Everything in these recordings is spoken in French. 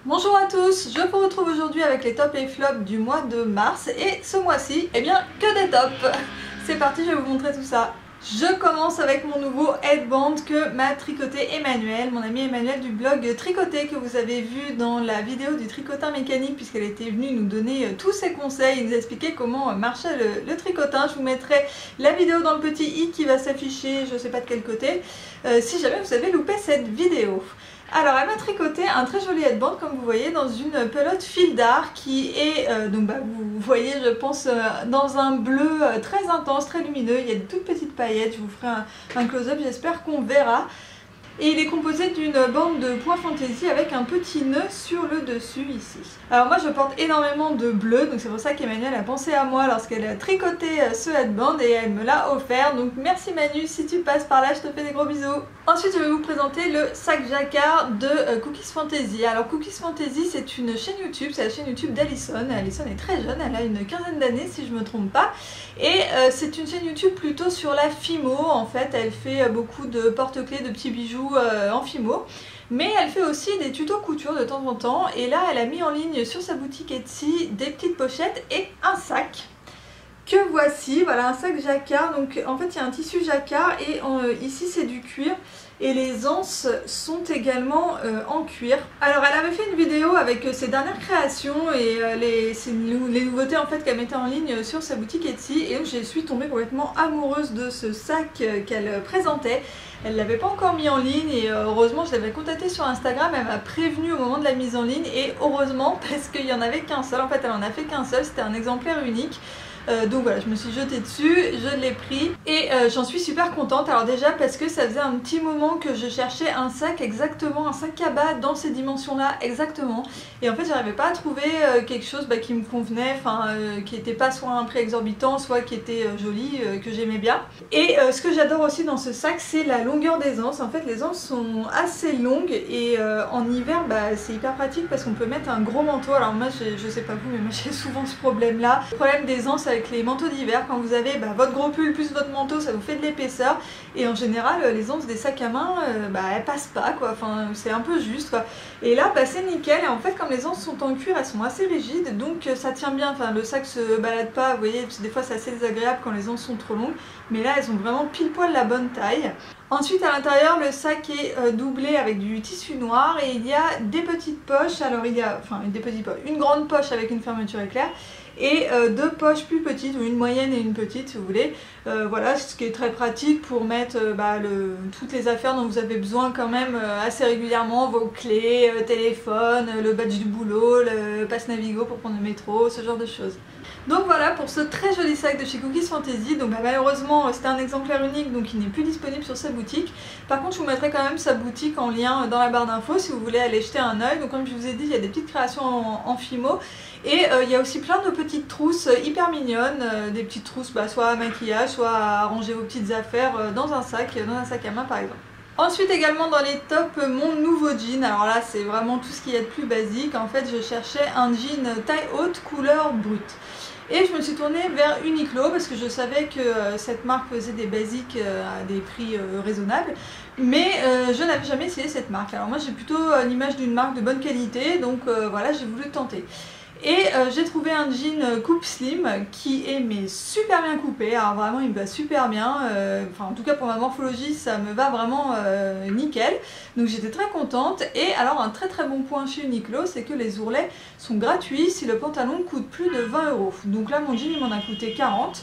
Bonjour à tous, je vous retrouve aujourd'hui avec les tops et flops du mois de mars et ce mois-ci, eh bien que des tops. C'est parti, je vais vous montrer tout ça. Je commence avec mon nouveau headband que m'a tricoté Emmanuel, mon ami Emmanuel du blog Tricoter que vous avez vu dans la vidéo du tricotin mécanique puisqu'elle était venue nous donner tous ses conseils et nous expliquer comment marchait le tricotin. Je vous mettrai la vidéo dans le petit i qui va s'afficher, je sais pas de quel côté, si jamais vous avez loupé cette vidéo. Alors elle m'a tricoté un très joli headband comme vous voyez dans une pelote fil d'art qui est, vous voyez je pense dans un bleu très intense, très lumineux, il y a de toutes petites paillettes, je vous ferai un close-up, j'espère qu'on verra. Et il est composé d'une bande de point fantaisie avec un petit nœud sur le dessus ici. Alors moi je porte énormément de bleu, donc c'est pour ça qu'Emmanuel a pensé à moi lorsqu'elle a tricoté ce headband et elle me l'a offert. Donc merci Manu, si tu passes par là je te fais des gros bisous. Ensuite je vais vous présenter le sac jacquard de Cookies Fantasy. Alors Cookies Fantasy c'est une chaîne YouTube, c'est la chaîne YouTube d'Alison. Alison est très jeune, elle a une quinzaine d'années si je me trompe pas. Et c'est une chaîne YouTube plutôt sur la fimo, en fait elle fait beaucoup de porte-clés, de petits bijoux en fimo, mais elle fait aussi des tutos couture de temps en temps et là elle a mis en ligne sur sa boutique Etsy des petites pochettes et un sac que voici, voilà un sac jacquard. Donc en fait il y a un tissu jacquard et ici c'est du cuir et les anses sont également en cuir. Alors elle avait fait une vidéo avec ses dernières créations et les nouveautés en fait qu'elle mettait en ligne sur sa boutique Etsy et je suis tombée complètement amoureuse de ce sac qu'elle présentait. Elle ne l'avait pas encore mis en ligne et heureusement je l'avais contactée sur Instagram, elle m'a prévenue au moment de la mise en ligne et heureusement parce qu'il n'y en avait qu'un seul, en fait elle en a fait qu'un seul, c'était un exemplaire unique. Donc voilà, je me suis jetée dessus, je l'ai pris et j'en suis super contente. Alors déjà parce que ça faisait un petit moment que je cherchais un sac exactement, un sac cabas dans ces dimensions là exactement. Et en fait j'arrivais pas à trouver quelque chose qui me convenait, qui était pas soit un prix exorbitant, soit qui était joli, que j'aimais bien. Et ce que j'adore aussi dans ce sac c'est la longueur des anses. En fait les anses sont assez longues et en hiver c'est hyper pratique parce qu'on peut mettre un gros manteau. Alors moi je sais pas vous mais moi j'ai souvent ce problème là. Le problème des anses avec les manteaux d'hiver, quand vous avez votre gros pull plus votre manteau, ça vous fait de l'épaisseur et en général les anses des sacs à main elles passent pas quoi, enfin c'est un peu juste quoi. Et là c'est nickel et en fait comme les anses sont en cuir elles sont assez rigides donc ça tient bien, enfin le sac se balade pas, vous voyez des fois c'est assez désagréable quand les anses sont trop longues mais là elles ont vraiment pile poil la bonne taille. Ensuite à l'intérieur le sac est doublé avec du tissu noir et il y a des petites poches, alors il y a des petites poches, une grande poche avec une fermeture éclair et deux poches plus petites, ou une moyenne et une petite si vous voulez. Voilà, ce qui est très pratique pour mettre toutes les affaires dont vous avez besoin quand même assez régulièrement, vos clés, téléphone, le badge du boulot, le passe Navigo pour prendre le métro, ce genre de choses. Donc voilà pour ce très joli sac de chez Cookies Fantasy. Donc malheureusement c'était un exemplaire unique donc il n'est plus disponible sur sa boutique. Par contre je vous mettrai quand même sa boutique en lien dans la barre d'infos si vous voulez aller jeter un oeil. Donc comme je vous ai dit il y a des petites créations en fimo et il y a aussi plein de petites trousses hyper mignonnes, des petites trousses soit à maquillage, soit à ranger vos petites affaires dans un sac à main par exemple. Ensuite également dans les tops, mon nouveau jean. Alors là c'est vraiment tout ce qu'il y a de plus basique. En fait je cherchais un jean taille haute couleur brute. Et je me suis tournée vers Uniqlo parce que je savais que cette marque faisait des basiques à des prix raisonnables. Mais je n'avais jamais essayé cette marque. Alors moi j'ai plutôt l'image d'une marque de bonne qualité donc voilà j'ai voulu tenter. Et j'ai trouvé un jean coupe slim qui est super bien coupé, alors vraiment il me va super bien, en tout cas pour ma morphologie ça me va vraiment nickel, donc j'étais très contente. Et alors un très bon point chez Uniqlo c'est que les ourlets sont gratuits si le pantalon coûte plus de 20 €. Donc là mon jean il m'en a coûté 40,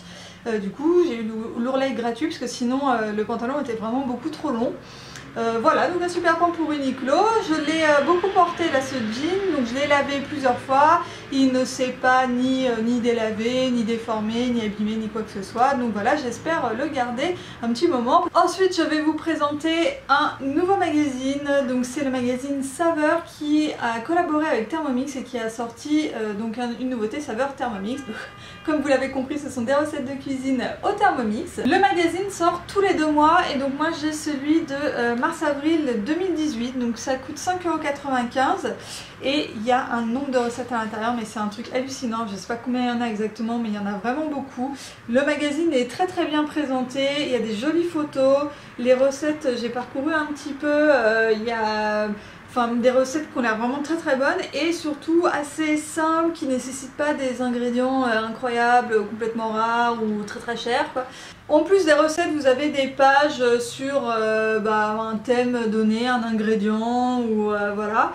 du coup j'ai eu l'ourlet gratuit parce que sinon le pantalon était vraiment beaucoup trop long. Voilà, donc un super point pour Uniqlo. Je l'ai beaucoup porté là ce jean, donc je l'ai lavé plusieurs fois. Il ne s'est pas ni délavé, ni déformé, ni abîmé, ni quoi que ce soit. Donc voilà, j'espère le garder un petit moment. Ensuite, je vais vous présenter un nouveau magazine. Donc c'est le magazine Saveur qui a collaboré avec Thermomix et qui a sorti une nouveauté Saveur Thermomix. Donc, comme vous l'avez compris, ce sont des recettes de cuisine au Thermomix. Le magazine sort tous les 2 mois et donc moi j'ai celui de mars-avril 2018, donc ça coûte 5,95 € et il y a un nombre de recettes à l'intérieur mais c'est un truc hallucinant, je sais pas combien il y en a exactement mais il y en a vraiment beaucoup. Le magazine est très bien présenté, il y a des jolies photos, les recettes j'ai parcouru un petit peu, il y a Enfin, des recettes qui ont l'air vraiment très très bonnes et surtout assez simples, qui nécessitent pas des ingrédients incroyables, complètement rares ou très très chers, quoi. En plus des recettes, vous avez des pages sur un thème donné, un ingrédient ou voilà.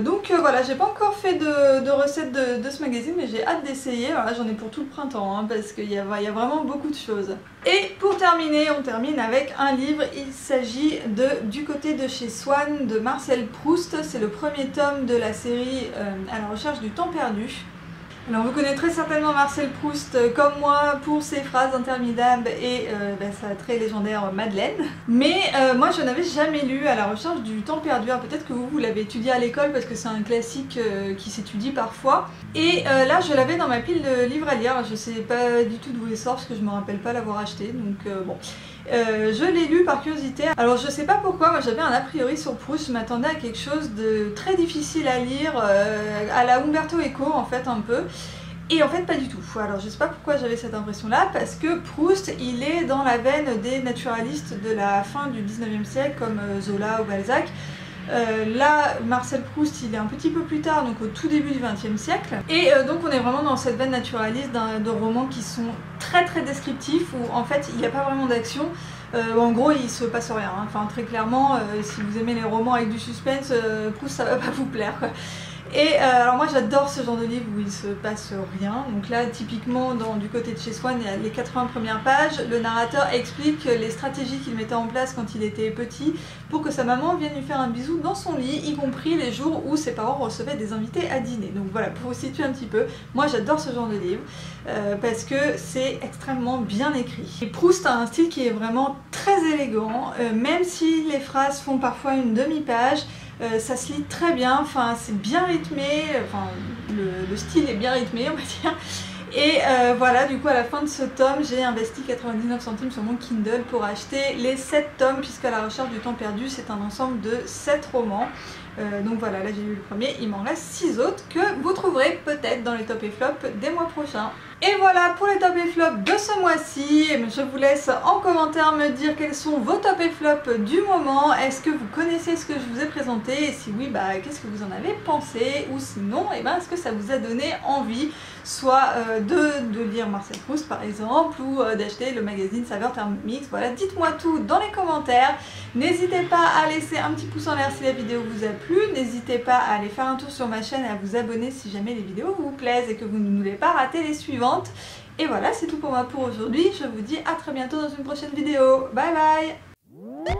Donc voilà, j'ai pas encore fait de recettes de ce magazine, mais j'ai hâte d'essayer. Voilà, j'en ai pour tout le printemps hein, parce qu'il y a vraiment beaucoup de choses. Et pour terminer, on termine avec un livre. Il s'agit de Du côté de chez Swann de Marcel Proust. C'est le premier tome de la série À la recherche du temps perdu. Alors vous connaîtrez certainement Marcel Proust comme moi pour ses phrases interminables et sa très légendaire Madeleine. Mais moi je n'avais jamais lu À la recherche du temps perdu. Peut-être que vous l'avez étudié à l'école parce que c'est un classique qui s'étudie parfois. Et là je l'avais dans ma pile de livres à lire. Je sais pas du tout d'où il sort parce que je me rappelle pas l'avoir acheté. Donc bon. Je l'ai lu par curiosité. Alors je sais pas pourquoi, moi j'avais un a priori sur Proust, je m'attendais à quelque chose de très difficile à lire, à la Umberto Eco en fait un peu. Et en fait pas du tout. Alors je sais pas pourquoi j'avais cette impression là, parce que Proust il est dans la veine des naturalistes de la fin du 19e siècle comme Zola ou Balzac. Là, Marcel Proust, il est un petit peu plus tard, donc au tout début du XXe siècle. Et donc on est vraiment dans cette veine naturaliste de romans qui sont très très descriptifs, où en fait il n'y a pas vraiment d'action. En gros, il se passe rien. Hein. Enfin, très clairement, si vous aimez les romans avec du suspense, Proust, ça va pas vous plaire, quoi. Et alors moi j'adore ce genre de livre où il se passe rien. Donc là typiquement Du côté de chez Swann, il y a les 80 premières pages, le narrateur explique les stratégies qu'il mettait en place quand il était petit pour que sa maman vienne lui faire un bisou dans son lit, y compris les jours où ses parents recevaient des invités à dîner. Donc voilà, pour vous situer un petit peu, moi j'adore ce genre de livre parce que c'est extrêmement bien écrit. Et Proust a un style qui est vraiment très élégant, même si les phrases font parfois une demi-page. Ça se lit très bien, enfin c'est bien rythmé, enfin le style est bien rythmé on va dire. Et voilà, du coup à la fin de ce tome, j'ai investi 99 centimes sur mon Kindle pour acheter les 7 tomes, puisqu'à la recherche du temps perdu, c'est un ensemble de 7 romans. Donc voilà, là j'ai lu le premier, il m'en reste 6 autres que vous trouverez peut-être dans les top et flops des mois prochains. Et voilà pour les top et flops de ce mois-ci. Je vous laisse en commentaire me dire quels sont vos top et flops du moment. Est-ce que vous connaissez ce que je vous ai présenté? Et si oui, qu'est-ce que vous en avez pensé? Ou sinon, est-ce que ça vous a donné envie soit de lire Marcel Proust par exemple, ou d'acheter le magazine Saveurs Thermomix? Voilà, dites-moi tout dans les commentaires. N'hésitez pas à laisser un petit pouce en l'air si la vidéo vous a plu. N'hésitez pas à aller faire un tour sur ma chaîne et à vous abonner si jamais les vidéos vous plaisent et que vous ne voulez pas rater les suivantes. Et voilà, c'est tout pour moi pour aujourd'hui. Je vous dis à très bientôt dans une prochaine vidéo. Bye bye!